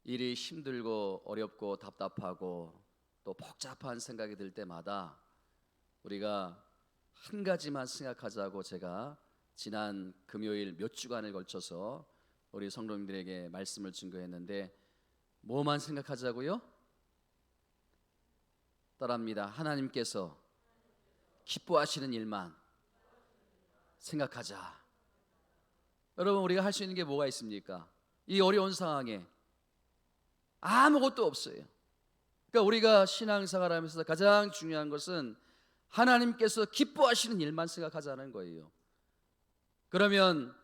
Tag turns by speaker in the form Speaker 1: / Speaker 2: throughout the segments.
Speaker 1: 일이 힘들고 어렵고 답답하고 또 복잡한 생각이 들 때마다 우리가 한 가지만 생각하자고 제가 지난 금요일 몇 주간을 걸쳐서 우리 성도님들에게 말씀을 증거했는데, 뭐만 생각하자고요? 따라합니다. 하나님께서 기뻐하시는 일만 생각하자. 여러분, 우리가 할 수 있는 게 뭐가 있습니까? 이 어려운 상황에 아무것도 없어요. 그러니까 우리가 신앙생활 하면서 가장 중요한 것은 하나님께서 기뻐하시는 일만 생각하자는 거예요. 그러면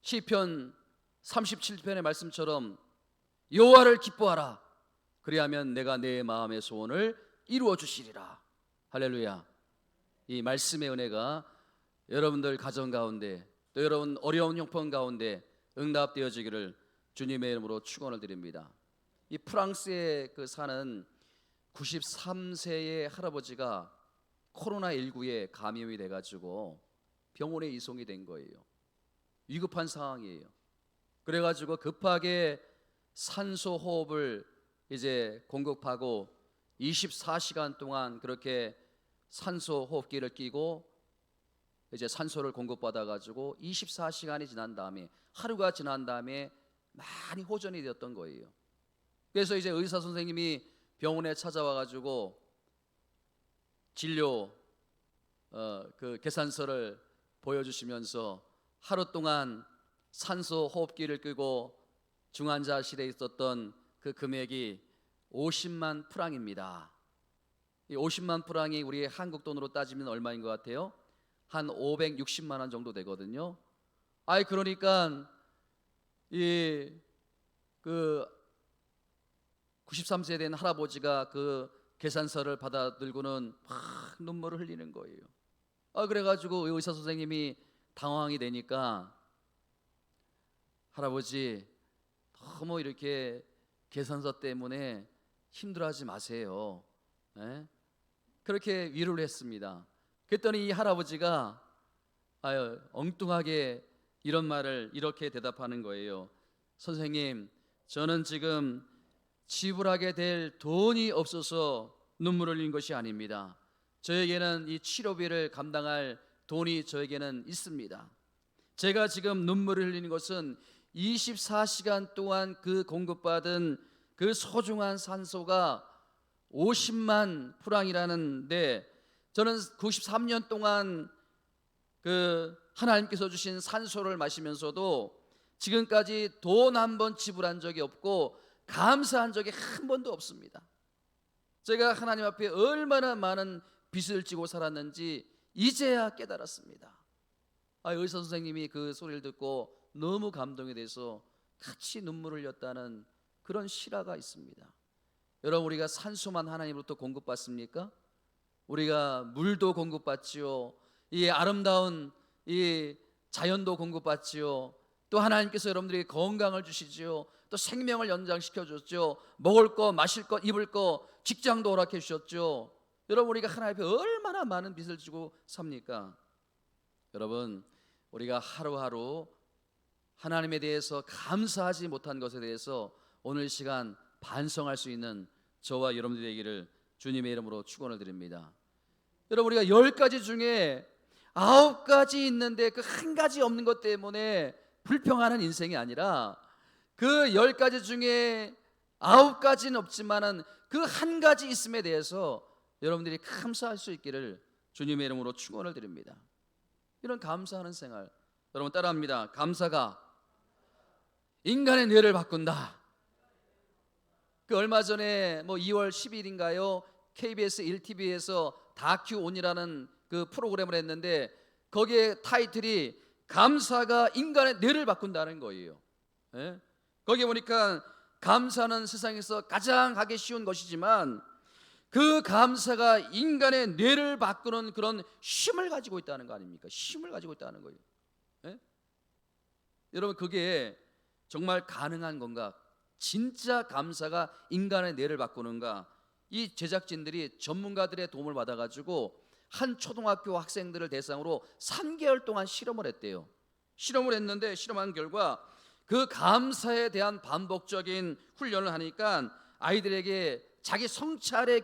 Speaker 1: 시편 37편의 말씀처럼 여호와를 기뻐하라, 그리하면 내가 내 마음의 소원을 이루어 주시리라. 할렐루야. 이 말씀의 은혜가 여러분들 가정 가운데, 또 여러분 어려운 형편 가운데 응답되어지기를 주님의 이름으로 축원을 드립니다. 이 프랑스에 사는 93세의 할아버지가 코로나19에 감염이 돼가지고 병원에 이송이 된 거예요. 위급한 상황이에요. 그래가지고 급하게 산소 호흡을 이제 공급하고 24시간 동안 그렇게 산소 호흡기를 끼고 이제 산소를 공급받아가지고 24시간이 지난 다음에, 하루가 지난 다음에 많이 호전이 되었던 거예요. 그래서 이제 의사 선생님이 병원에 찾아와가지고 진료 그 계산서를 보여주시면서 하루 동안 산소 호흡기를 끄고 중환자실에 있었던 그 금액이 50만 프랑입니다. 이 50만 프랑이 우리 한국 돈으로 따지면 얼마인 것 같아요? 한 560만 원 정도 되거든요. 그러니까 이 93세 된 할아버지가 그 계산서를 받아 들고는 막 눈물을 흘리는 거예요. 그래가지고 의사 선생님이 당황이 되니까, 할아버지 너무 이렇게 계산서 때문에 힘들어하지 마세요, 그렇게 위로를 했습니다. 그랬더니 이 할아버지가 엉뚱하게 이런 말을 이렇게 대답하는 거예요. 선생님, 저는 지금 지불하게 될 돈이 없어서 눈물을 흘린 것이 아닙니다. 저에게는 이 치료비를 감당할 돈이 저에게는 있습니다. 제가 지금 눈물을 흘리는 것은 24시간 동안 그 공급받은 그 소중한 산소가 50만 프랑이라는데, 저는 93년 동안 그 하나님께서 주신 산소를 마시면서도 지금까지 돈 한 번 지불한 적이 없고 감사한 적이 한 번도 없습니다. 제가 하나님 앞에 얼마나 많은 빚을 지고 살았는지 이제야 깨달았습니다. 의사 선생님이 그 소리를 듣고 너무 감동이 돼서 같이 눈물을 흘렸다는 그런 실화가 있습니다. 여러분, 우리가 산소만 하나님으로부터 공급받습니까? 우리가 물도 공급받지요. 이 아름다운 이 자연도 공급받지요. 또 하나님께서 여러분들에게 건강을 주시지요. 또 생명을 연장시켜 줬죠. 먹을 거, 마실 거, 입을 거, 직장도 허락해 주셨죠. 여러분, 우리가 하나님 앞에 얼마나 많은 빚을 지고 삽니까? 여러분, 우리가 하루하루 하나님에 대해서 감사하지 못한 것에 대해서 오늘 시간 반성할 수 있는 저와 여러분들이 되기를 주님의 이름으로 축원을 드립니다. 여러분, 우리가 10가지 중에 9가지 있는데 그 한 가지 없는 것 때문에 불평하는 인생이 아니라, 그 10가지 중에 9가지는 없지만은 그 한 가지 있음에 대해서 여러분들이 감사할 수 있기를 주님의 이름으로 축원을 드립니다. 이런 감사하는 생활, 여러분 따라합니다. 감사가 인간의 뇌를 바꾼다. 그 얼마 전에 2월 10일인가요? KBS 1TV에서 다큐온이라는 그 프로그램을 했는데, 거기에 타이틀이 감사가 인간의 뇌를 바꾼다는 거예요. 거기에 보니까 감사는 세상에서 가장 하기 쉬운 것이지만 그 감사가 인간의 뇌를 바꾸는 그런 힘을 가지고 있다는 거 아닙니까? 힘을 가지고 있다는 거예요. 여러분, 그게 정말 가능한 건가? 진짜 감사가 인간의 뇌를 바꾸는가? 이 제작진들이 전문가들의 도움을 받아가지고 한 초등학교 학생들을 대상으로 3개월 동안 실험을 했대요. 실험을 했는데 실험한 결과 그 감사에 대한 반복적인 훈련을 하니까 아이들에게 자기 성찰의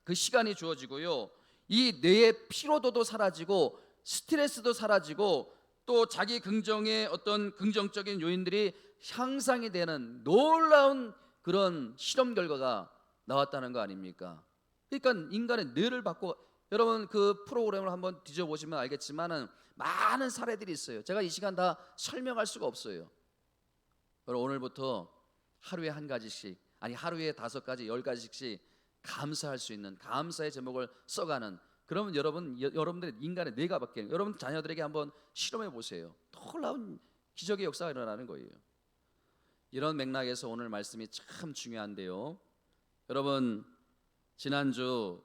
Speaker 1: 그 시간이 주어지고요, 이 뇌의 피로도도 사라지고 스트레스도 사라지고 또 자기 긍정의 어떤 긍정적인 요인들이 향상이 되는 놀라운 그런 실험 결과가 나왔다는 거 아닙니까? 그러니까 인간의 뇌를 바꿔, 여러분 그 프로그램을 한번 뒤져보시면 알겠지만은 많은 사례들이 있어요. 제가 이 시간 다 설명할 수가 없어요. 여러분 오늘부터 하루에 한 가지씩, 아니 하루에 5가지 10가지씩 감사할 수 있는 감사의 제목을 써가는, 그러면 여러분들의 인간의 뇌가 바뀌는, 여러분 자녀들에게 한번 실험해 보세요. 놀라운 기적의 역사가 일어나는 거예요. 이런 맥락에서 오늘 말씀이 참 중요한데요, 여러분 지난주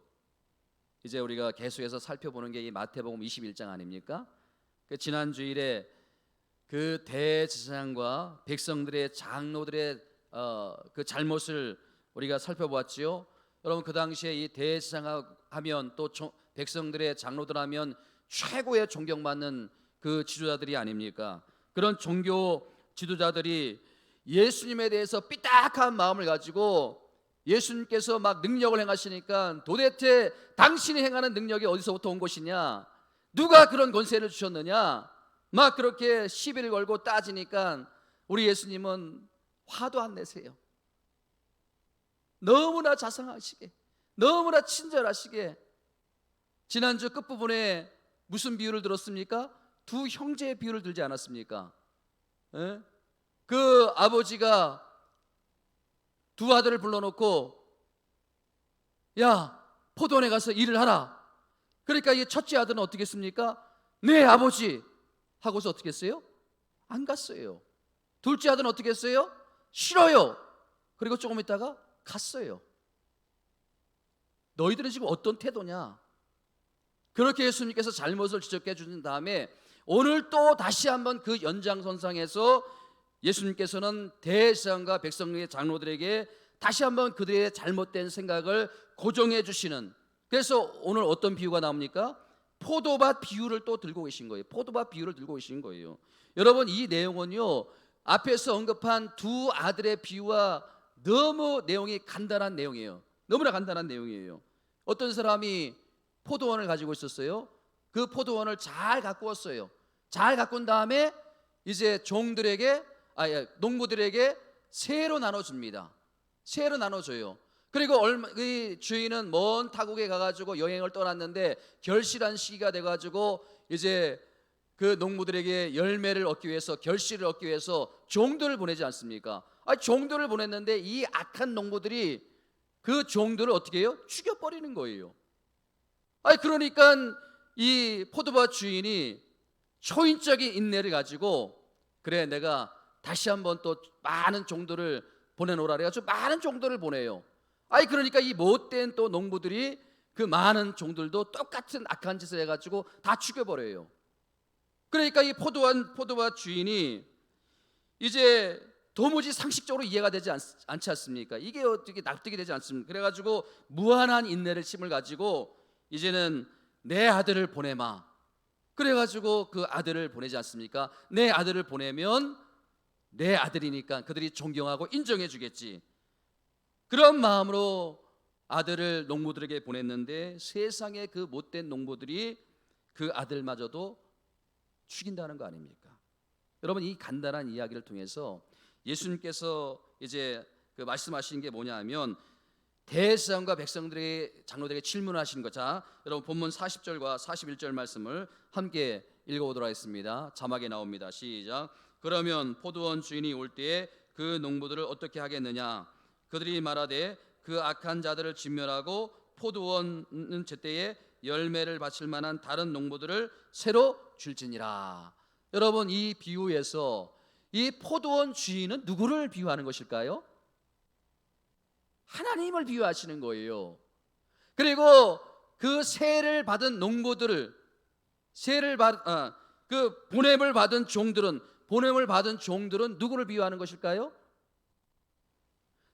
Speaker 1: 이제 우리가 계속해서 살펴보는 게 이 마태복음 21장 아닙니까? 그 지난 주일에 그 대제사장과 백성들의 장로들의 그 잘못을 우리가 살펴보았지요. 여러분 그 당시에 이 대제사장하면 또 백성들의 장로들 하면 최고의 존경받는 그 지도자들이 아닙니까? 그런 종교 지도자들이 예수님에 대해서 삐딱한 마음을 가지고 예수님께서 막 능력을 행하시니까 도대체 당신이 행하는 능력이 어디서부터 온 것이냐, 누가 그런 권세를 주셨느냐, 막 그렇게 시비를 걸고 따지니까 우리 예수님은 화도 안 내세요. 너무나 자상하시게, 너무나 친절하시게, 지난주 끝부분에 무슨 비유를 들었습니까? 두 형제의 비유를 들지 않았습니까? 에? 그 아버지가 두 아들을 불러놓고 야 포도원에 가서 일을 하라. 그러니까 이 첫째 아들은 어떻게 했습니까? 네 아버지 하고서 어떻게 했어요? 안 갔어요. 둘째 아들은 어떻게 했어요? 싫어요. 그리고 조금 있다가 갔어요. 너희들은 지금 어떤 태도냐? 그렇게 예수님께서 잘못을 지적해 주신 다음에 오늘 또 다시 한번 그 연장선상에서 예수님께서는 대제사장과 백성의 장로들에게 다시 한번 그들의 잘못된 생각을 고정해 주시는, 그래서 오늘 어떤 비유가 나옵니까? 포도밭 비유를 또 들고 계신 거예요. 포도밭 비유를 들고 계신 거예요. 여러분 이 내용은요, 앞에서 언급한 두 아들의 비유와 너무 내용이 간단한 내용이에요. 너무나 간단한 내용이에요. 어떤 사람이 포도원을 가지고 있었어요. 그 포도원을 잘 가꾸었어요. 잘 가꾼 다음에 이제 종들에게, 농부들에게 세로 나눠줍니다. 세로 나눠줘요. 그리고 이 주인은 먼 타국에 가가지고 여행을 떠났는데 결실한 시기가 돼가지고 이제 그 농부들에게 열매를 얻기 위해서, 결실을 얻기 위해서 종들을 보내지 않습니까? 종들을 보냈는데 이 악한 농부들이 그 종들을 어떻게 해요? 죽여버리는 거예요. 그러니까 이 포도밭 주인이 초인적인 인내를 가지고, 그래 내가 다시 한번 또 많은 종들을 보내놓으라 그래가지고 많은 종들을 보내요. 그러니까 이 못된 또 농부들이 그 많은 종들도 똑같은 악한 짓을 해가지고 다 죽여버려요. 그러니까 이 포도밭 주인이 이제 도무지 상식적으로 이해가 되지 않지 않습니까? 이게 어떻게 납득이 되지 않습니까? 그래가지고 무한한 인내를 힘을 가지고 이제는 내 아들을 보내마. 그래가지고 그 아들을 보내지 않습니까? 내 아들을 보내면 내 아들이니까 그들이 존경하고 인정해 주겠지. 그런 마음으로 아들을 농부들에게 보냈는데 세상에 그 못된 농부들이 그 아들마저도 죽인다는 거 아닙니까? 여러분 이 간단한 이야기를 통해서 예수님께서 이제 그 말씀하시는 게 뭐냐 하면 대제사장과 백성들의 장로들에게 질문하시는 것. 자, 여러분 본문 40절과 41절 말씀을 함께 읽어보도록 하겠습니다. 자막에 나옵니다. 시작. 그러면 포도원 주인이 올 때에 그 농부들을 어떻게 하겠느냐? 그들이 말하되 그 악한 자들을 진멸하고 포도원은 제때에 열매를 바칠 만한 다른 농부들을 새로 줄지니라. 여러분 이 비유에서 이 포도원 주인은 누구를 비유하는 것일까요? 하나님을 비유하시는 거예요. 그리고 그 세를 받은 농부들을, 그 보냄을 받은 종들은 누구를 비유하는 것일까요?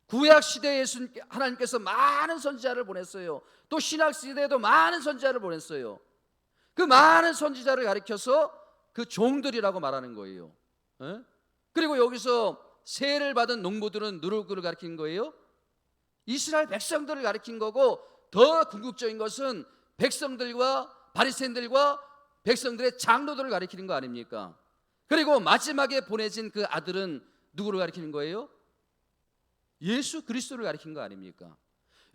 Speaker 1: 구약 시대에 하나님께서 많은 선지자를 보냈어요. 또 신약 시대에도 많은 선지자를 보냈어요. 그 많은 선지자를 가리켜서 그 종들이라고 말하는 거예요. 그러니까 그리고 여기서 세를 받은 농부들은 누구를 가리키는 거예요? 이스라엘 백성들을 가리킨 거고, 더 궁극적인 것은 백성들과 바리새인들과 백성들의 장로들을 가리키는 거 아닙니까? 그리고 마지막에 보내진 그 아들은 누구를 가리키는 거예요? 예수 그리스도를 가리킨 거 아닙니까?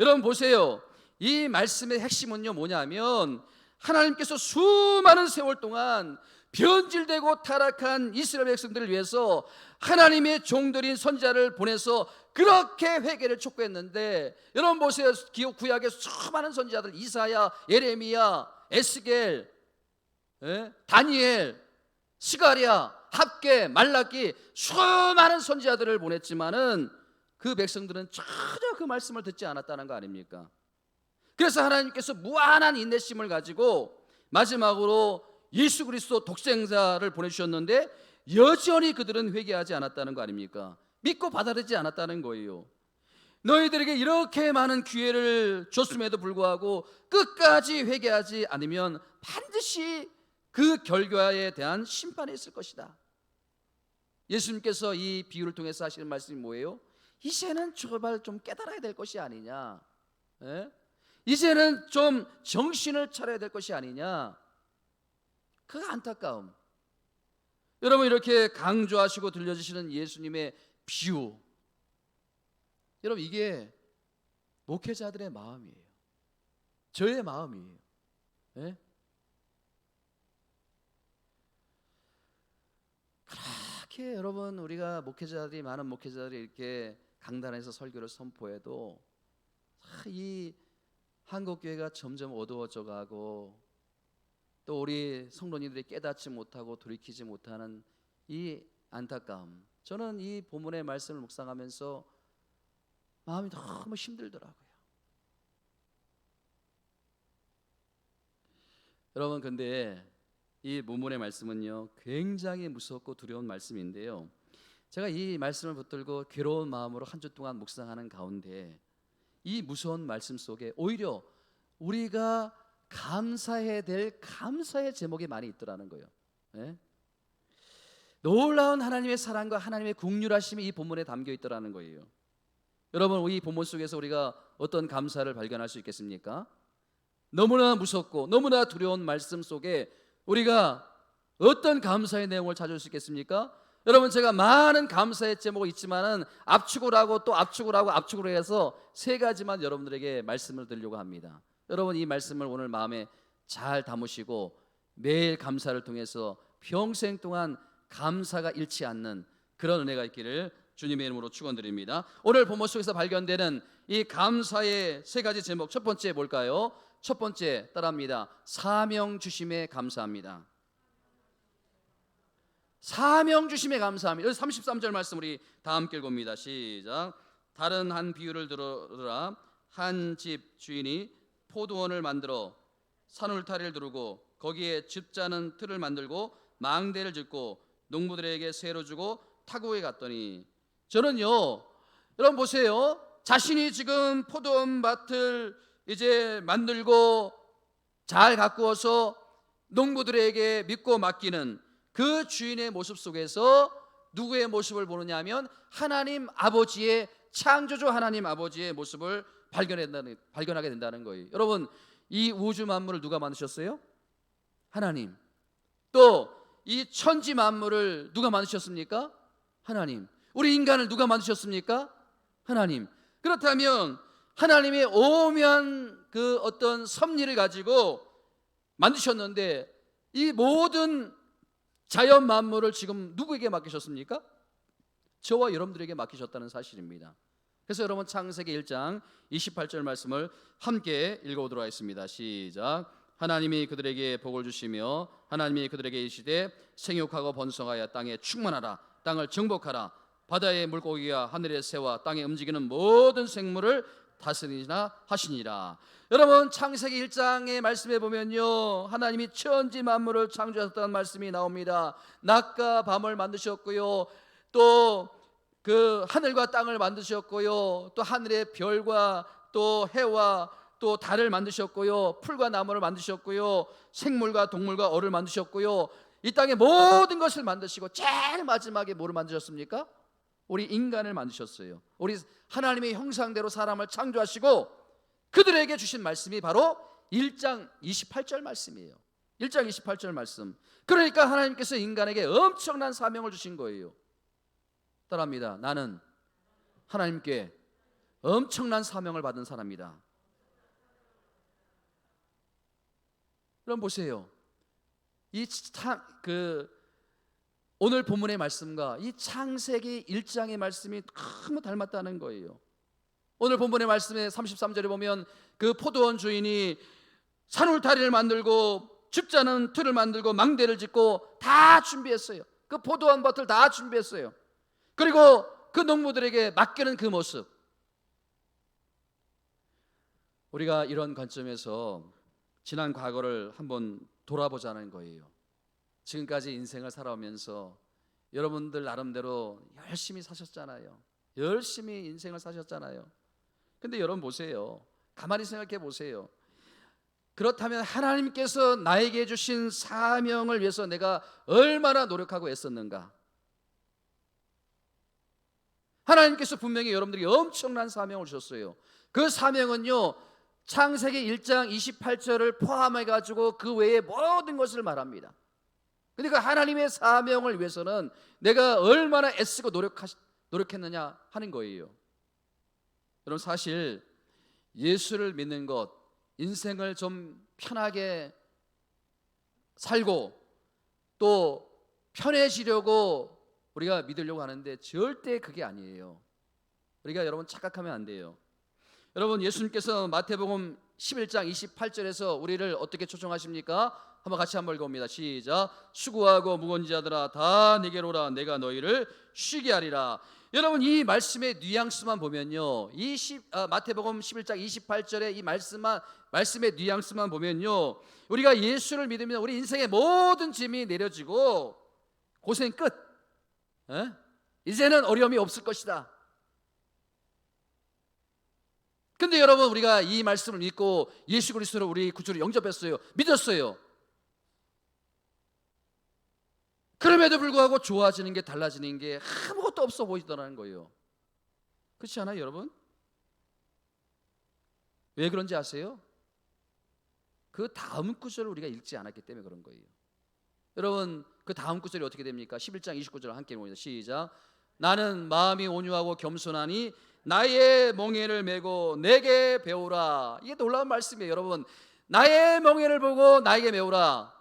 Speaker 1: 여러분 보세요. 이 말씀의 핵심은요 뭐냐면, 하나님께서 수많은 세월 동안 변질되고 타락한 이스라엘 백성들을 위해서 하나님의 종들인 선지자를 보내서 그렇게 회개를 촉구했는데, 여러분 보세요. 구약의 수많은 선지자들, 이사야, 예레미야, 에스겔, 다니엘, 스가랴, 합개, 말라기, 수많은 선지자들을 보냈지만은 그 백성들은 전혀 그 말씀을 듣지 않았다는 거 아닙니까? 그래서 하나님께서 무한한 인내심을 가지고 마지막으로 예수 그리스도 독생자를 보내주셨는데 여전히 그들은 회개하지 않았다는 거 아닙니까? 믿고 받아들이지 않았다는 거예요. 너희들에게 이렇게 많은 기회를 줬음에도 불구하고 끝까지 회개하지 않으면 반드시 그 결과에 대한 심판이 있을 것이다. 예수님께서 이 비유를 통해서 하시는 말씀이 뭐예요? 이제는 제발 좀 깨달아야 될 것이 아니냐, 이제는 좀 정신을 차려야 될 것이 아니냐, 그 안타까움. 여러분, 이렇게 강조하시고 들려주시는 예수님의 비유, 여러분 이게 목회자들의 마음이에요. 저의 마음이에요. 그렇게 여러분 우리가 많은 목회자들이 이렇게 강단에서 설교를 선포해도 이 한국교회가 점점 어두워져 가고, 또 우리 성도님들이 깨닫지 못하고 돌이키지 못하는 이 안타까움, 저는 이 본문의 말씀을 묵상하면서 마음이 너무 힘들더라고요. 여러분, 근데 이 본문의 말씀은요 굉장히 무섭고 두려운 말씀인데요, 제가 이 말씀을 붙들고 괴로운 마음으로 한 주 동안 묵상하는 가운데 이 무서운 말씀 속에 오히려 우리가 감사해야 될 감사의 제목이 많이 있더라는 거예요. 놀라운 하나님의 사랑과 하나님의 긍휼하심이 이 본문에 담겨 있더라는 거예요. 여러분, 이 본문 속에서 우리가 어떤 감사를 발견할 수 있겠습니까? 너무나 무섭고 너무나 두려운 말씀 속에 우리가 어떤 감사의 내용을 찾을 수 있겠습니까? 여러분, 제가 많은 감사의 제목이 있지만은 압축을 하고 또 압축을 하고 압축을 해서 세 가지만 여러분들에게 말씀을 드리려고 합니다. 여러분, 이 말씀을 오늘 마음에 잘 담으시고 매일 감사를 통해서 평생 동안 감사가 잃지 않는 그런 은혜가 있기를 주님의 이름으로 축원드립니다. 오늘 본문 속에서 발견되는 이 감사의 세 가지 제목, 첫 번째 뭘까요? 첫 번째, 따라합니다. 사명 주심에 감사합니다. 사명 주심에 감사합니다. 33절 말씀 우리 다 함께 읽어봅니다. 시작. 다른 한 비유를 들으라. 한 집 주인이 포도원을 만들어 산울타리를 두르고 거기에 즙 짜는 틀을 만들고 망대를 짓고 농부들에게 세로 주고 타국에 갔더니, 저는요, 여러분 보세요. 자신이 지금 포도원 밭을 이제 만들고 잘 가꾸어서 농부들에게 믿고 맡기는 그 주인의 모습 속에서 누구의 모습을 보느냐 하면 하나님 아버지의, 창조주 하나님 아버지의 모습을 발견하게 된다는 거예요. 여러분, 이 우주 만물을 누가 만드셨어요? 하나님. 또 이 천지 만물을 누가 만드셨습니까? 하나님. 우리 인간을 누가 만드셨습니까? 하나님. 그렇다면 하나님의 오묘한 그 어떤 섭리를 가지고 만드셨는데 이 모든 자연 만물을 지금 누구에게 맡기셨습니까? 저와 여러분들에게 맡기셨다는 사실입니다. 그래서 여러분, 창세기 1장 28절 말씀을 함께 읽어보도록 하겠습니다. 시작. 하나님이 그들에게 복을 주시며 하나님이 그들에게 이르시되 생육하고 번성하여 땅에 충만하라. 땅을 정복하라. 바다의 물고기와 하늘의 새와 땅에 움직이는 모든 생물을 다스리나 하시니라. 여러분, 창세기 1장의 말씀에 보면요, 하나님이 천지 만물을 창조하셨다는 말씀이 나옵니다. 낮과 밤을 만드셨고요, 또 그 하늘과 땅을 만드셨고요, 또 하늘의 별과 또 해와 또 달을 만드셨고요, 풀과 나무를 만드셨고요, 생물과 동물과 어를 만드셨고요. 이 땅의 모든 것을 만드시고 제일 마지막에 뭐를 만드셨습니까? 우리 인간을 만드셨어요. 우리 하나님의 형상대로 사람을 창조하시고 그들에게 주신 말씀이 바로 1장 28절 말씀이에요. 1장 28절 말씀. 그러니까 하나님께서 인간에게 엄청난 사명을 주신 거예요. 따라합니다. 나는 하나님께 엄청난 사명을 받은 사람이다. 그럼 보세요. 오늘 본문의 말씀과 이 창세기 1장의 말씀이 너무 닮았다는 거예요. 오늘 본문의 말씀에 33절에 보면 그 포도원 주인이 산울타리를 만들고 줍자는 틀을 만들고 망대를 짓고 다 준비했어요. 그 포도원 밭을 다 준비했어요. 그리고 그 농부들에게 맡기는 그 모습, 우리가 이런 관점에서 지난 과거를 한번 돌아보자는 거예요. 지금까지 인생을 살아오면서 여러분들 나름대로 열심히 사셨잖아요. 열심히 인생을 사셨잖아요. 근데 여러분 보세요. 가만히 생각해 보세요. 그렇다면 하나님께서 나에게 주신 사명을 위해서 내가 얼마나 노력하고 애썼는가? 하나님께서 분명히 여러분들에게 엄청난 사명을 주셨어요. 그 사명은요, 창세기 1장 28절을 포함해 가지고 그 외의 모든 것을 말합니다. 그러니까 하나님의 사명을 위해서는 내가 얼마나 애쓰고 노력했느냐 하는 거예요. 여러분, 사실 예수를 믿는 것, 인생을 좀 편하게 살고 또 편해지려고 우리가 믿으려고 하는데 절대 그게 아니에요. 우리가 여러분 착각하면 안 돼요. 여러분, 예수님께서 마태복음 11장 28절에서 우리를 어떻게 초청하십니까? 한번 같이 한번 읽어봅니다. 시작. 수고하고 무거운 자들아 다 내게로 오라. 내가 너희를 쉬게 하리라. 여러분, 이 말씀의 뉘앙스만 보면요, 마태복음 11장 28절의 이 말씀의 뉘앙스만 보면요, 우리가 예수를 믿으면 우리 인생의 모든 짐이 내려지고 고생 끝. 이제는 어려움이 없을 것이다. 근데 여러분, 우리가 이 말씀을 믿고 예수 그리스도를 우리 구주로 영접했어요. 믿었어요. 그럼에도 불구하고 좋아지는 게, 달라지는 게 아무것도 없어 보이더라는 거예요. 그렇지 않아요, 여러분? 왜 그런지 아세요? 그 다음 구절을 우리가 읽지 않았기 때문에 그런 거예요. 여러분, 그 다음 구절이 어떻게 됩니까? 11장 29절 함께 읽어봅니다. 시작. 나는 마음이 온유하고 겸손하니 나의 멍에를 메고 내게 배우라. 이게 놀라운 말씀이에요. 여러분, 나의 멍에를 보고 나에게 배우라.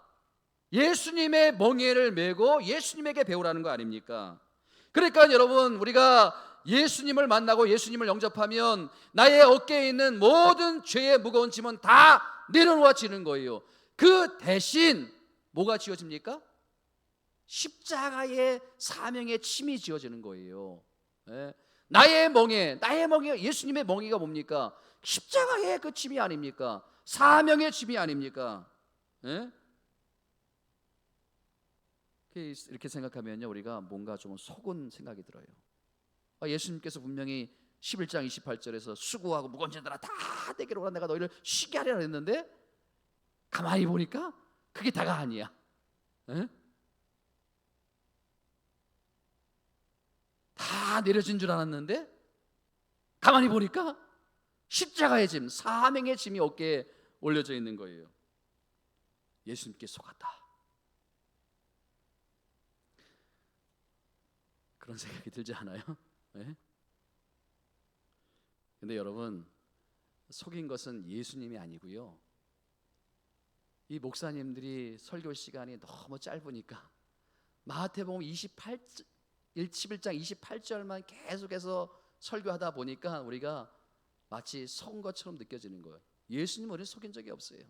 Speaker 1: 예수님의 멍에를 메고 예수님에게 배우라는 거 아닙니까? 그러니까 여러분, 우리가 예수님을 만나고 예수님을 영접하면 나의 어깨에 있는 모든 죄의 무거운 짐은 다 내려놓아지는 거예요. 그 대신 뭐가 지어집니까? 십자가의 사명의 침이 지어지는 거예요. 나의 멍에, 예수님의 멍에가 뭡니까? 십자가의 그 짐이 아닙니까? 사명의 짐이 아닙니까? 이렇게 생각하면요, 우리가 뭔가 좀 속은 생각이 들어요. 예수님께서 분명히 11장 28절에서 수고하고 무거운 자들아 다 내게로 오라. 내가 너희를 쉬게 하리라 했는데 가만히 보니까 그게 다가 아니야. 다 내려진 줄 알았는데 가만히 보니까 십자가의 짐, 사명의 짐이 어깨에 올려져 있는 거예요. 예수님께 속았다. 그런 생각이 들지 않아요? 근데 여러분, 속인 것은 예수님이 아니고요, 이 목사님들이 설교 시간이 너무 짧으니까 마태복음 11장 28절만 계속해서 설교하다 보니까 우리가 마치 속은 것처럼 느껴지는 거예요. 예수님은 우리를 속인 적이 없어요.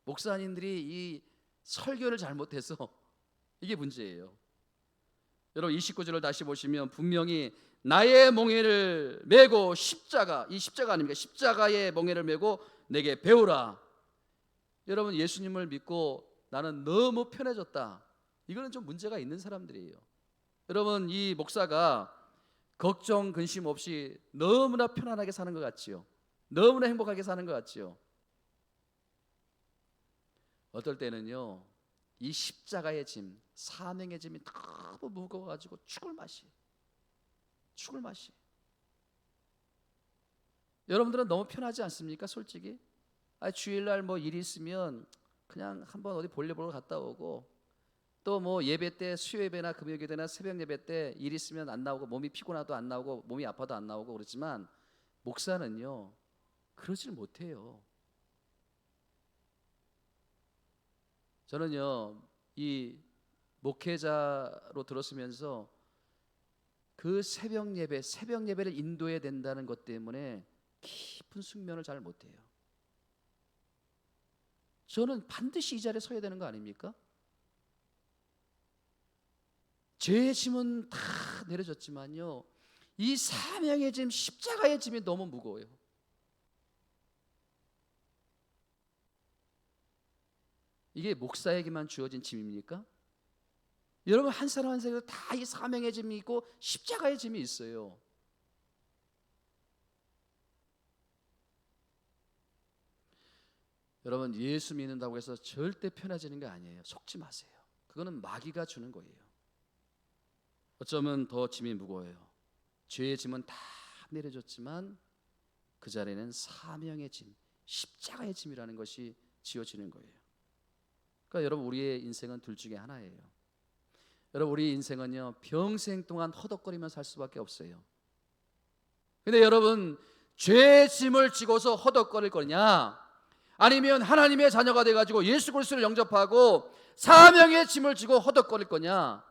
Speaker 1: 목사님들이 이 설교를 잘못해서 이게 문제예요. 여러분, 29절을 다시 보시면 분명히 나의 멍에를 메고 이 십자가 아닙니까? 십자가의 멍에를 메고 내게 배우라. 여러분, 예수님을 믿고 나는 너무 편해졌다, 이거는 좀 문제가 있는 사람들이에요. 여러분, 이 목사가 걱정 근심 없이 너무나 편안하게 사는 것 같지요? 너무나 행복하게 사는 것 같지요? 어떨 때는요, 이 십자가의 짐, 사명의 짐이 너무 무거워가지고 죽을 맛이. 여러분들은 너무 편하지 않습니까? 솔직히 주일날 뭐 일이 있으면 그냥 한번 어디 볼일 보러 갔다 오고, 또 뭐 예배 때, 수요 예배나 금요 예배나 새벽 예배 때 일 있으면 안 나오고, 몸이 피곤해도 안 나오고, 몸이 아파도 안 나오고 그렇지만 목사는요 그러질 못해요. 저는요 이 목회자로 들었으면서 그 새벽 예배를 인도해야 된다는 것 때문에 깊은 숙면을 잘 못해요. 저는 반드시 이 자리에 서야 되는 거 아닙니까? 죄의 짐은 다 내려졌지만요, 이 사명의 짐, 십자가의 짐이 너무 무거워요. 이게 목사에게만 주어진 짐입니까? 여러분 한 사람 한 사람에도 다 이 사명의 짐이 있고 십자가의 짐이 있어요. 여러분 예수 믿는다고 해서 절대 편해지는 게 아니에요. 속지 마세요. 그거는 마귀가 주는 거예요. 어쩌면 더 짐이 무거워요. 죄의 짐은 다 내려졌지만 그 자리에는 사명의 짐, 십자가의 짐이라는 것이 지어지는 거예요. 그러니까 여러분 우리의 인생은 둘 중에 하나예요. 여러분 우리 인생은요 평생 동안 허덕거리며 살 수밖에 없어요. 근데 여러분 죄의 짐을 지고서 허덕거릴 거냐, 아니면 하나님의 자녀가 돼가지고 예수 그리스도를 영접하고 사명의 짐을 지고 허덕거릴 거냐?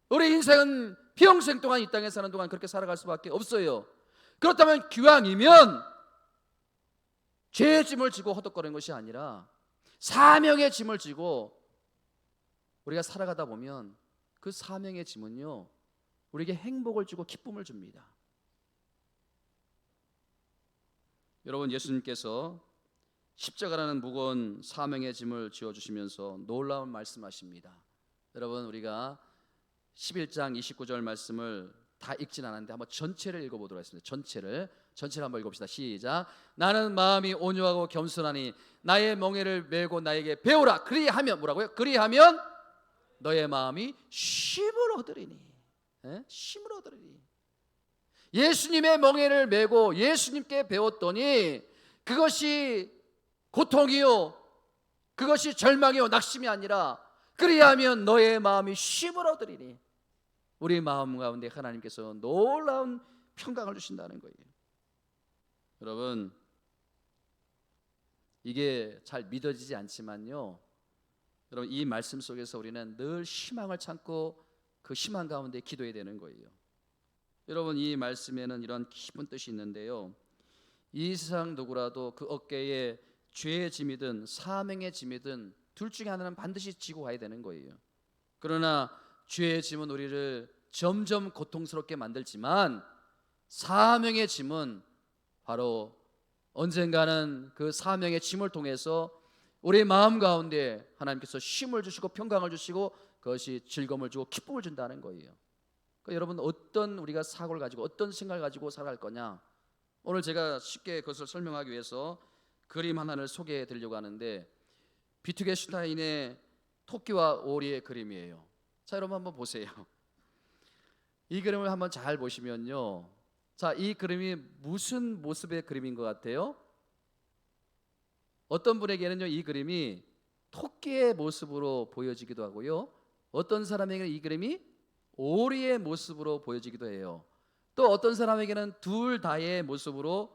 Speaker 1: 우리 인생은 평생 동안 이 땅에 사는 동안 그렇게 살아갈 수밖에 없어요. 그렇다면 기왕이면 죄의 짐을 지고 허덕거리는 것이 아니라 사명의 짐을 지고 우리가 살아가다 보면 그 사명의 짐은요 우리에게 행복을 주고 기쁨을 줍니다. 여러분 예수님께서 십자가라는 무거운 사명의 짐을 지어주시면서 놀라운 말씀하십니다. 여러분 우리가 11장 29절 말씀을 다 읽진 않았는데 한번 전체를 읽어보도록 하겠습니다. 전체를 한번 읽읍시다. 시작. 나는 마음이 온유하고 겸손하니 나의 멍에를 메고 나에게 배우라. 그리하면 뭐라고요? 그리하면 너의 마음이 쉼을 얻으리니. 쉼을 얻으리니. 예수님의 멍에를 메고 예수님께 배웠더니 그것이 고통이요, 그것이 절망이요, 낙심이 아니라 그리하면 너의 마음이 쉼을 얻으리니. 우리 마음 가운데 하나님께서 놀라운 평강을 주신다는 거예요. 여러분 이게 잘 믿어지지 않지만요, 여러분 이 말씀 속에서 우리는 늘 희망을 참고 그 희망 가운데 기도해야 되는 거예요. 여러분 이 말씀에는 이런 깊은 뜻이 있는데요, 이 세상 누구라도 그 어깨에 죄의 짐이든 사명의 짐이든 둘 중에 하나는 반드시 지고 가야 되는 거예요. 그러나 죄의 짐은 우리를 점점 고통스럽게 만들지만 사명의 짐은 바로 언젠가는 그 사명의 짐을 통해서 우리 마음 가운데 하나님께서 쉼을 주시고 평강을 주시고 그것이 즐거움을 주고 기쁨을 준다는 거예요. 그러니까 여러분 어떤 우리가 사고를 가지고 어떤 생각을 가지고 살아갈 거냐, 오늘 제가 쉽게 그것을 설명하기 위해서 그림 하나를 소개해 드리려고 하는데 비트겐슈타인의 토끼와 오리의 그림이에요. 자 여러분 한번 보세요. 이 그림을 한번 잘 보시면요, 자 이 그림이 무슨 모습의 그림인 것 같아요? 어떤 분에게는요 이 그림이 토끼의 모습으로 보여지기도 하고요, 어떤 사람에게는 이 그림이 오리의 모습으로 보여지기도 해요. 또 어떤 사람에게는 둘 다의 모습으로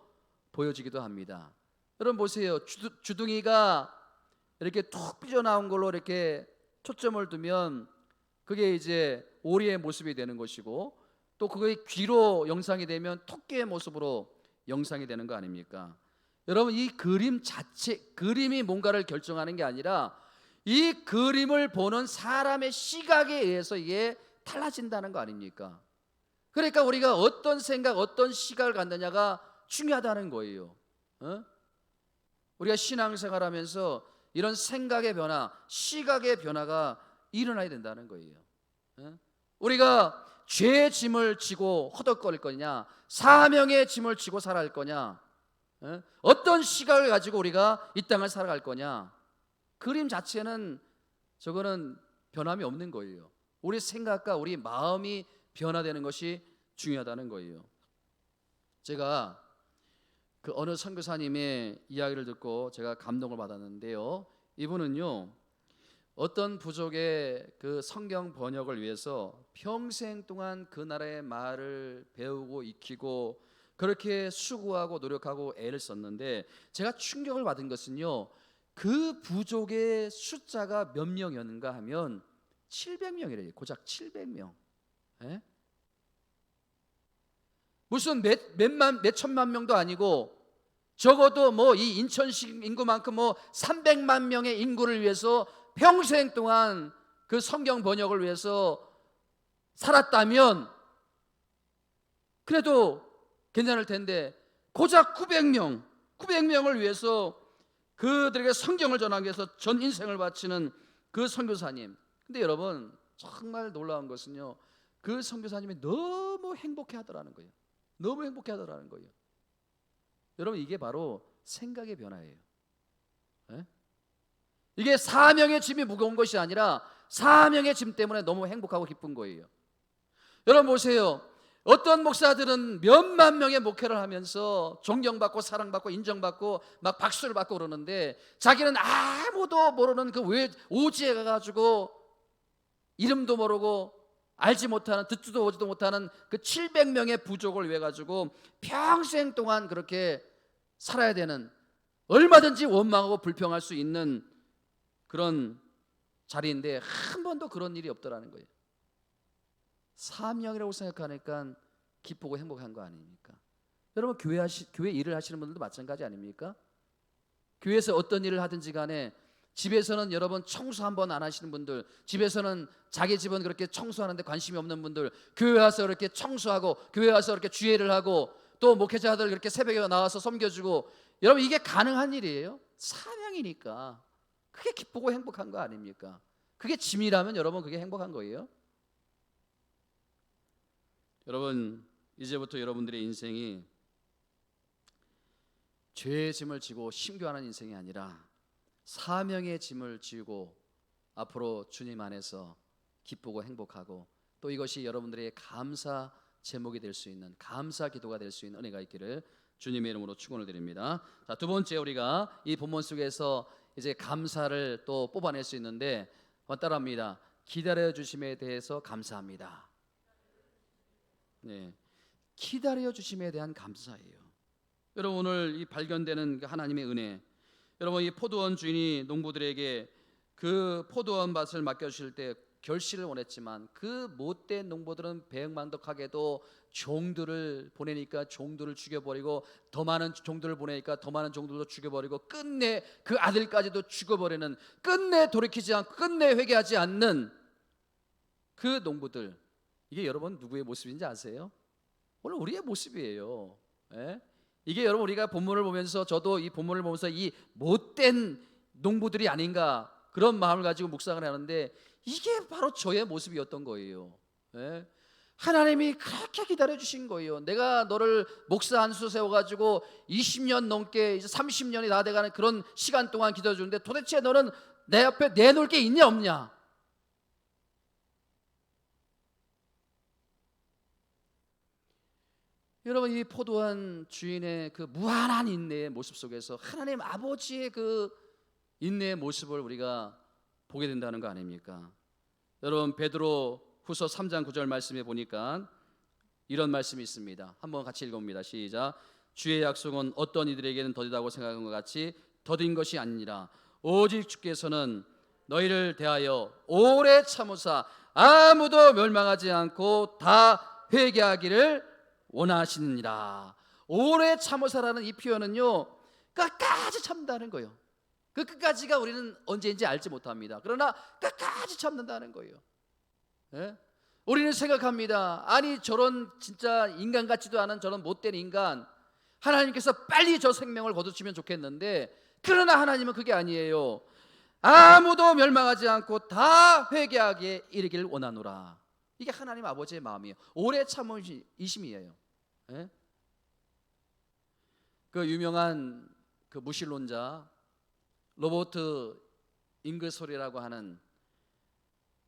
Speaker 1: 보여지기도 합니다. 여러분 보세요. 주둥이가 이렇게 툭 삐져나온 걸로 이렇게 초점을 두면 그게 이제 오리의 모습이 되는 것이고, 또 그게 귀로 영상이 되면 토끼의 모습으로 영상이 되는 거 아닙니까? 여러분 이 그림 자체, 그림이 뭔가를 결정하는 게 아니라 이 그림을 보는 사람의 시각에 의해서 이게 달라진다는 거 아닙니까? 그러니까 우리가 어떤 생각, 어떤 시각을 갖느냐가 중요하다는 거예요. 우리가 신앙생활하면서 이런 생각의 변화, 시각의 변화가 일어나야 된다는 거예요. 우리가 죄의 짐을 지고 허덕거릴 거냐, 사명의 짐을 지고 살아갈 거냐, 어떤 시각을 가지고 우리가 이 땅을 살아갈 거냐. 그림 자체는 저거는 변함이 없는 거예요. 우리 생각과 우리 마음이 변화되는 것이 중요하다는 거예요. 제가 그 어느 선교사님의 이야기를 듣고 제가 감동을 받았는데요. 이분은요, 어떤 부족의 그 성경 번역을 위해서 평생 동안 그 나라의 말을 배우고 익히고 그렇게 수고하고 노력하고 애를 썼는데, 제가 충격을 받은 것은요, 그 부족의 숫자가 몇 명이었는가 하면 700명이래요. 고작 700명. 예? 무슨 몇 천만 명도 아니고, 적어도 뭐 이 인천시 인구만큼 뭐 300만 명의 인구를 위해서 평생 동안 그 성경 번역을 위해서 살았다면 그래도 괜찮을 텐데, 고작 900명을 위해서 그들에게 성경을 전하기 위해서 전 인생을 바치는 그 선교사님. 근데 여러분, 정말 놀라운 것은요, 그 선교사님이 너무 행복해 하더라는 거예요. 너무 행복해 하더라는 거예요. 여러분, 이게 바로 생각의 변화예요. 네? 이게 사명의 짐이 무거운 것이 아니라 사명의 짐 때문에 너무 행복하고 기쁜 거예요. 여러분 보세요. 어떤 목사들은 몇만 명의 목회를 하면서 존경받고 사랑받고 인정받고 막 박수를 받고 그러는데, 자기는 아무도 모르는 그 오지에 가가지고 이름도 모르고 알지 못하는, 듣지도 보지도 못하는 그 700명의 부족을 위해 가지고 평생 동안 그렇게 살아야 되는, 얼마든지 원망하고 불평할 수 있는 그런 자리인데 한 번도 그런 일이 없더라는 거예요. 사명이라고 생각하니까 기쁘고 행복한 거 아닙니까? 여러분, 교회 일을 하시는 분들도 마찬가지 아닙니까? 교회에서 어떤 일을 하든지 간에, 집에서는 여러분 청소 한번 안 하시는 분들, 집에서는 자기 집은 그렇게 청소하는데 관심이 없는 분들, 교회 와서 이렇게 청소하고 교회 와서 이렇게 주례를 하고 또 목회자들 그렇게 새벽에 나와서 섬겨주고, 여러분 이게 가능한 일이에요? 사명이니까. 그게 기쁘고 행복한 거 아닙니까? 그게 짐이라면 여러분 그게 행복한 거예요? 여러분, 이제부터 여러분들의 인생이 죄의 짐을 지고 심교하는 인생이 아니라 사명의 짐을 지고 앞으로 주님 안에서 기쁘고 행복하고, 또 이것이 여러분들의 감사 제목이 될 수 있는, 감사 기도가 될 수 있는 은혜가 있기를 주님의 이름으로 축원을 드립니다. 자, 두 번째, 우리가 이 본문 속에서 이제 감사를 또 뽑아낼 수 있는데, 따라합니다. 기다려 주심에 대해서 감사합니다. 네, 기다려 주심에 대한 감사예요. 여러분, 오늘 이 발견되는 하나님의 은혜, 여러분 이 포도원 주인이 농부들에게 그 포도원 밭을 맡겨주실 때 결실을 원했지만, 그 못된 농부들은 배은망덕하게도 종들을 보내니까 종들을 죽여버리고, 더 많은 종들을 보내니까 더 많은 종들도 죽여버리고, 끝내 그 아들까지도 죽여버리는, 끝내 돌이키지 않고 끝내 회개하지 않는 그 농부들, 이게 여러분 누구의 모습인지 아세요? 오늘 우리의 모습이에요. 예? 이게 여러분, 우리가 본문을 보면서, 저도 이 본문을 보면서 이 못된 농부들이 아닌가 그런 마음을 가지고 묵상을 하는데, 이게 바로 저의 모습이었던 거예요. 예? 하나님이 그렇게 기다려주신 거예요. 내가 너를 목사 한 수 세워가지고 20년 넘게, 이제 30년이 다 돼가는 그런 시간 동안 기다려주는데, 도대체 너는 내 옆에 내놓을 게 있냐 없냐? 여러분, 이 포도원 주인의 그 무한한 인내의 모습 속에서 하나님 아버지의 그 인내의 모습을 우리가 보게 된다는 거 아닙니까? 여러분, 베드로 후서 3장 9절 말씀에 보니까 이런 말씀이 있습니다. 한번 같이 읽어봅니다. 시작. 주의 약속은 어떤 이들에게는 더디다고 생각한 것 같이 더딘 것이 아니라, 오직 주께서는 너희를 대하여 오래 참으사 아무도 멸망하지 않고 다 회개하기를 원하시느니라. 오래 참으사라는 이 표현은요, 끝까지 참는다는 거예요. 그 끝까지가 우리는 언제인지 알지 못합니다. 그러나 끝까지 참는다는 거예요. 예? 우리는 생각합니다. 아니, 저런 진짜 인간 같지도 않은 저런 못된 인간, 하나님께서 빨리 저 생명을 거두시면 좋겠는데, 그러나 하나님은 그게 아니에요. 아무도 멸망하지 않고 다 회개하기에 이르기를 원하노라. 이게 하나님 아버지의 마음이에요. 오래 참으심이에요. 예? 그 유명한 그 무신론자 로버트 잉그소리라고 하는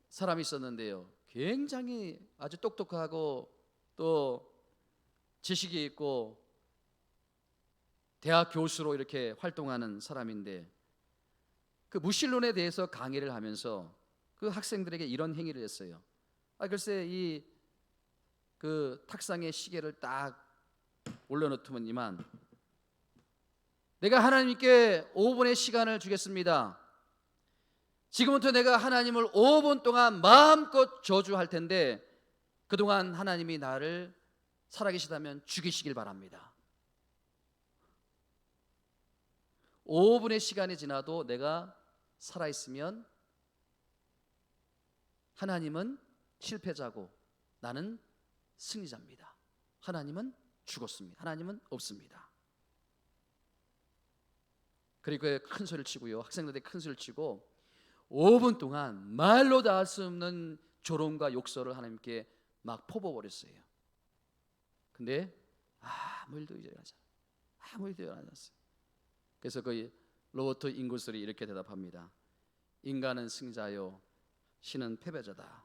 Speaker 1: 사람이 있었는데요. 굉장히 아주 똑똑하고 또 지식이 있고 대학 교수로 이렇게 활동하는 사람인데, 그 무신론에 대해서 강의를 하면서 그 학생들에게 이런 행위를 했어요. 글쎄 이 그 탁상에 시계를 딱 올려놓더니만, 내가 하나님께 5분의 시간을 주겠습니다. 지금부터 내가 하나님을 5분 동안 마음껏 저주할 텐데 그동안 하나님이 나를 살아계시다면 죽이시길 바랍니다. 5분의 시간이 지나도 내가 살아있으면 하나님은 실패자고 나는 승리자입니다. 하나님은 죽었습니다. 하나님은 없습니다. 그리고 큰 소리를 치고요, 학생들에게 큰 소리를 치고 5분 동안 말로 다 할 수 없는 조롱과 욕설을 하나님께 막 퍼부어버렸어요. 근데 아무 일도 일어나지 않았어요. 그래서 그 로버트 잉글솔이 이렇게 대답합니다. 인간은 승자요, 신은 패배자다.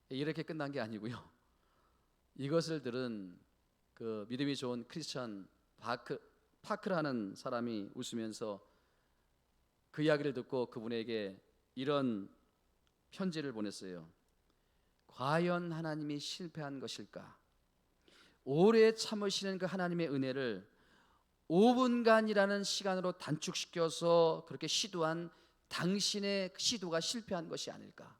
Speaker 1: 이렇게 끝난 게 아니고요, 이것을 들은 그 믿음이 좋은 크리스천 파크라는 사람이 웃으면서 그 이야기를 듣고 그분에게 이런 편지를 보냈어요. 과연 하나님이 실패한 것일까? 오래 참으시는 그 하나님의 은혜를 5분간이라는 시간으로 단축시켜서 그렇게 시도한 당신의 시도가 실패한 것이 아닐까?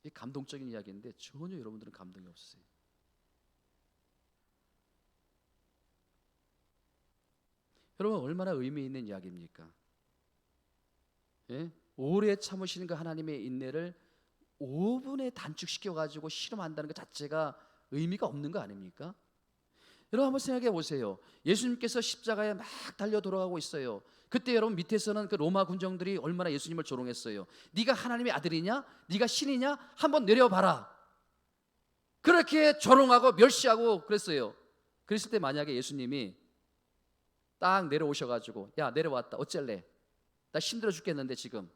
Speaker 1: 이 감동적인 이야기인데 전혀 여러분들은 감동이 없으세요. 여러분, 얼마나 의미 있는 이야기입니까? 예? 오래 참으시는 그 하나님의 인내를 5분에 단축시켜가지고 실험한다는 것 자체가 의미가 없는 거 아닙니까? 여러분 한번 생각해 보세요. 예수님께서 십자가에 막 달려 돌아가고 있어요. 그때 여러분 밑에서는 그 로마 군정들이 얼마나 예수님을 조롱했어요. 네가 하나님의 아들이냐? 네가 신이냐? 한번 내려봐라. 그렇게 조롱하고 멸시하고 그랬어요. 그랬을 때 만약에 예수님이 딱 내려오셔가지고, 야 내려왔다, 어쩔래? 나 힘들어 죽겠는데 지금.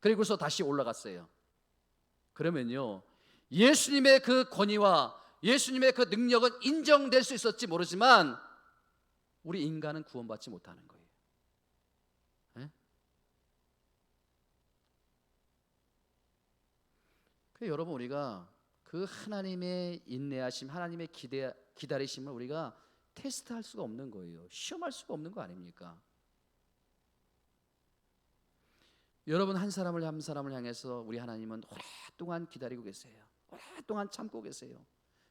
Speaker 1: 그리고서 다시 올라갔어요. 그러면요, 예수님의 그 권위와 예수님의 그 능력은 인정될 수 있었지 모르지만 우리 인간은 구원받지 못하는 거예요. 네? 그래서 여러분, 우리가 그 하나님의 인내하심, 하나님의 기다리심을 우리가 테스트할 수가 없는 거예요. 시험할 수가 없는 거 아닙니까? 여러분 한 사람을 향해서 우리 하나님은 오랫동안 기다리고 계세요. 오랫동안 참고 계세요.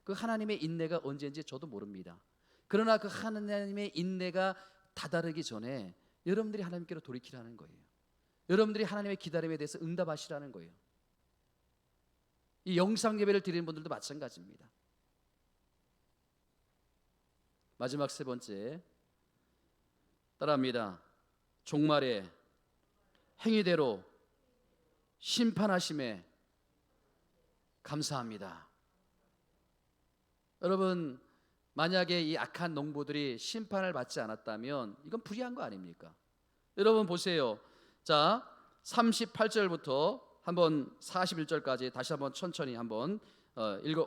Speaker 1: 그 하나님의 인내가 언제인지 저도 모릅니다. 그러나 그 하나님의 인내가 다다르기 전에 여러분들이 하나님께로 돌이키라는 거예요. 여러분들이 하나님의 기다림에 대해서 응답하시라는 거예요. 이 영상 예배를 드리는 분들도 마찬가지입니다. 마지막 세 번째, 따라합니다. 종말에 행위대로 심판하심에 감사합니다. 여러분, 만약에 이 악한 농부들이 심판을 받지 않았다면 이건 불의한 거 아닙니까? 여러분 보세요. 자, 38절부터 한번 41절까지 다시 한번 천천히 한번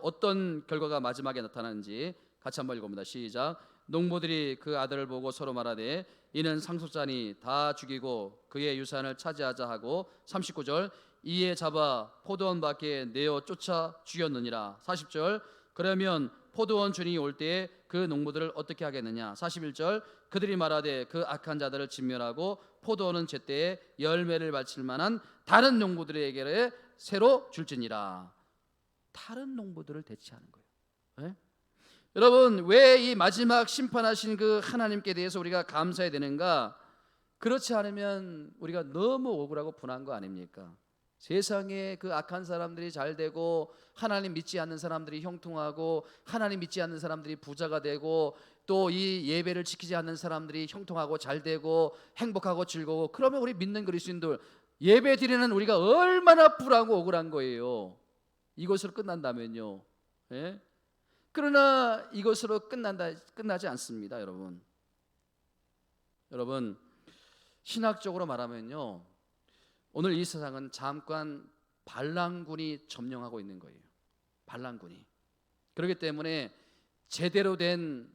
Speaker 1: 어떤 결과가 마지막에 나타나는지 같이 한번 읽어봅니다. 시작. 농부들이 그 아들을 보고 서로 말하되 이는 상속자니 다 죽이고 그의 유산을 차지하자 하고, 39절, 이에 잡아 포도원 밖에 내어 쫓아 죽였느니라. 40절, 그러면 포도원 주인이 올 때에 그 농부들을 어떻게 하겠느냐. 41절, 그들이 말하되 그 악한 자들을 진멸하고 포도원은 제때에 열매를 바칠 만한 다른 농부들에게 새로 줄지니라. 다른 농부들을 대체하는 거예요. 네? 여러분, 왜 이 마지막 심판하신 그 하나님께 대해서 우리가 감사해야 되는가? 그렇지 않으면 우리가 너무 억울하고 분한 거 아닙니까? 세상에 그 악한 사람들이 잘 되고 하나님 믿지 않는 사람들이 형통하고 하나님 믿지 않는 사람들이 부자가 되고 또 이 예배를 지키지 않는 사람들이 형통하고 잘 되고 행복하고 즐거워. 그러면 우리 믿는 그리스도인들 예배 드리는 우리가 얼마나 불하고 억울한 거예요. 이것으로 끝난다면요. 예? 그러나 이것으로 끝나지 않습니다, 여러분. 여러분, 신학적으로 말하면요, 오늘 이 세상은 잠깐 반란군이 점령하고 있는 거예요. 반란군이. 그렇기 때문에 제대로 된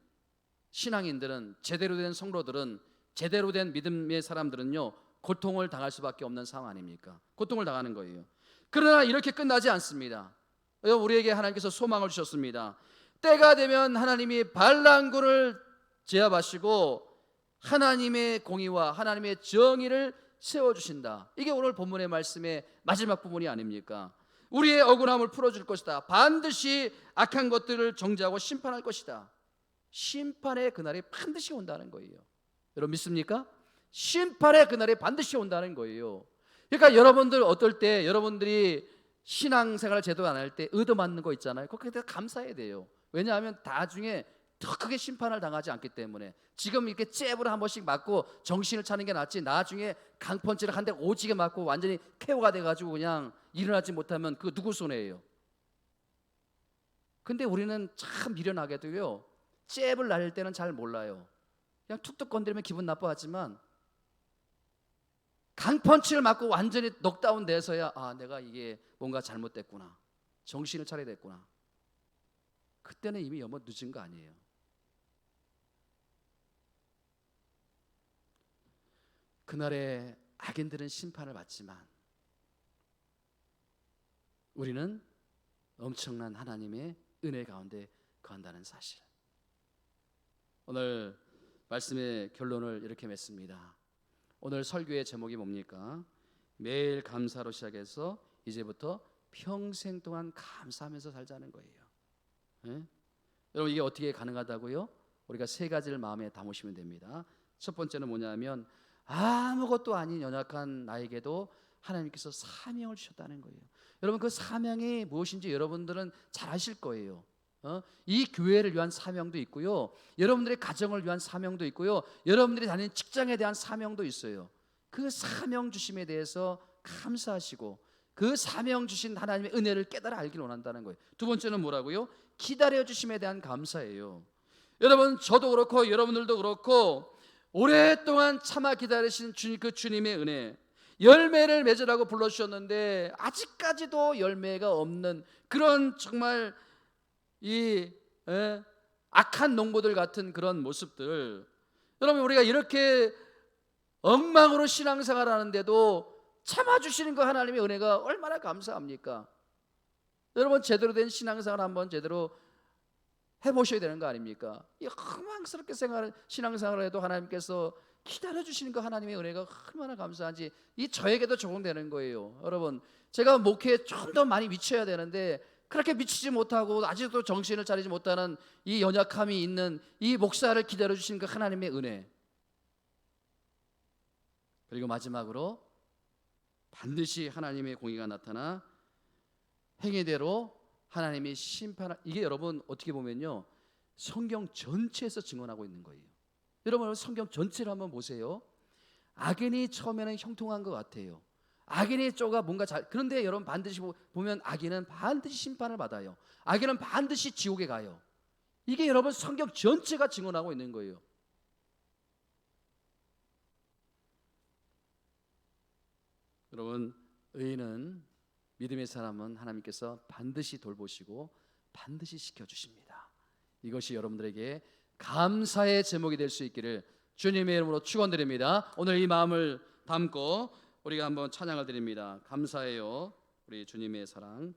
Speaker 1: 신앙인들은, 제대로 된 성도들은, 제대로 된 믿음의 사람들은요, 고통을 당할 수밖에 없는 상황 아닙니까? 고통을 당하는 거예요. 그러나 이렇게 끝나지 않습니다. 우리에게 하나님께서 소망을 주셨습니다. 때가 되면 하나님이 반란군을 제압하시고 하나님의 공의와 하나님의 정의를 세워주신다. 이게 오늘 본문의 말씀의 마지막 부분이 아닙니까? 우리의 억울함을 풀어줄 것이다. 반드시 악한 것들을 정죄하고 심판할 것이다. 심판의 그날이 반드시 온다는 거예요. 여러분 믿습니까? 심판의 그날이 반드시 온다는 거예요. 그러니까 여러분들 어떨 때 여러분들이 신앙생활 제대로 안 할 때 얻어맞는 거 있잖아요. 거기에 대해서 감사해야 돼요. 왜냐하면 나중에 더 크게 심판을 당하지 않기 때문에. 지금 이렇게 잽으로 한 번씩 맞고 정신을 차리는 게 낫지, 나중에 강펀치를 한 대 오지게 맞고 완전히 KO가 돼가지고 그냥 일어나지 못하면 그거 누구 손해예요? 근데 우리는 참 미련하게도요, 잽을 날릴 때는 잘 몰라요. 그냥 툭툭 건드리면 기분 나빠하지만 강펀치를 맞고 완전히 넉다운 돼서야 내가 이게 뭔가 잘못됐구나, 정신을 차려야 됐구나. 그때는 이미 너무 늦은 거 아니에요. 그날에 악인들은 심판을 받지만 우리는 엄청난 하나님의 은혜 가운데 거한다는 사실. 오늘 말씀의 결론을 이렇게 맺습니다. 오늘 설교의 제목이 뭡니까? 매일 감사로 시작해서 이제부터 평생 동안 감사하면서 살자는 거예요. 네? 여러분 이게 어떻게 가능하다고요? 우리가 세 가지를 마음에 담으시면 됩니다. 첫 번째는 뭐냐면 아무것도 아닌 연약한 나에게도 하나님께서 사명을 주셨다는 거예요. 여러분 그 사명이 무엇인지 여러분들은 잘 아실 거예요. 이 교회를 위한 사명도 있고요, 여러분들의 가정을 위한 사명도 있고요, 여러분들이 다니는 직장에 대한 사명도 있어요. 그 사명 주심에 대해서 감사하시고 그 사명 주신 하나님의 은혜를 깨달아 알기를 원한다는 거예요. 두 번째는 뭐라고요? 기다려 주심에 대한 감사예요. 여러분 저도 그렇고 여러분들도 그렇고 오랫동안 참아 기다리신 그 주님의 은혜, 열매를 맺으라고 불러주셨는데 아직까지도 열매가 없는 그런 정말 악한 농부들 같은 그런 모습들. 여러분 우리가 이렇게 엉망으로 신앙생활 하는데도 참아주시는 그 하나님의 은혜가 얼마나 감사합니까? 여러분 제대로 된 신앙생활 한번 제대로 해보셔야 되는 거 아닙니까? 이 흥망스럽게 신앙생활을 해도 하나님께서 기다려주시는 그 하나님의 은혜가 얼마나 감사한지 이 저에게도 적용되는 거예요. 여러분 제가 목회에 좀 더 많이 미쳐야 되는데 그렇게 미치지 못하고 아직도 정신을 차리지 못하는 이 연약함이 있는 이 목사를 기다려주시는 그 하나님의 은혜. 그리고 마지막으로 반드시 하나님의 공의가 나타나 행위대로 하나님이 심판할, 이게 여러분 어떻게 보면요 성경 전체에서 증언하고 있는 거예요. 여러분 성경 전체를 한번 보세요. 악인이 처음에는 형통한 것 같아요. 악인의 쪼가 뭔가 그런데 여러분 반드시 보면 악인은 반드시 심판을 받아요. 악인은 반드시 지옥에 가요. 이게 여러분 성경 전체가 증언하고 있는 거예요. 여러분 의인은, 믿음의 사람은 하나님께서 반드시 돌보시고 반드시 지켜주십니다. 이것이 여러분들에게 감사의 제목이 될 수 있기를 주님의 이름으로 축원드립니다. 오늘 이 마음을 담고 우리가 한번 찬양을 드립니다. 감사해요 우리 주님의 사랑.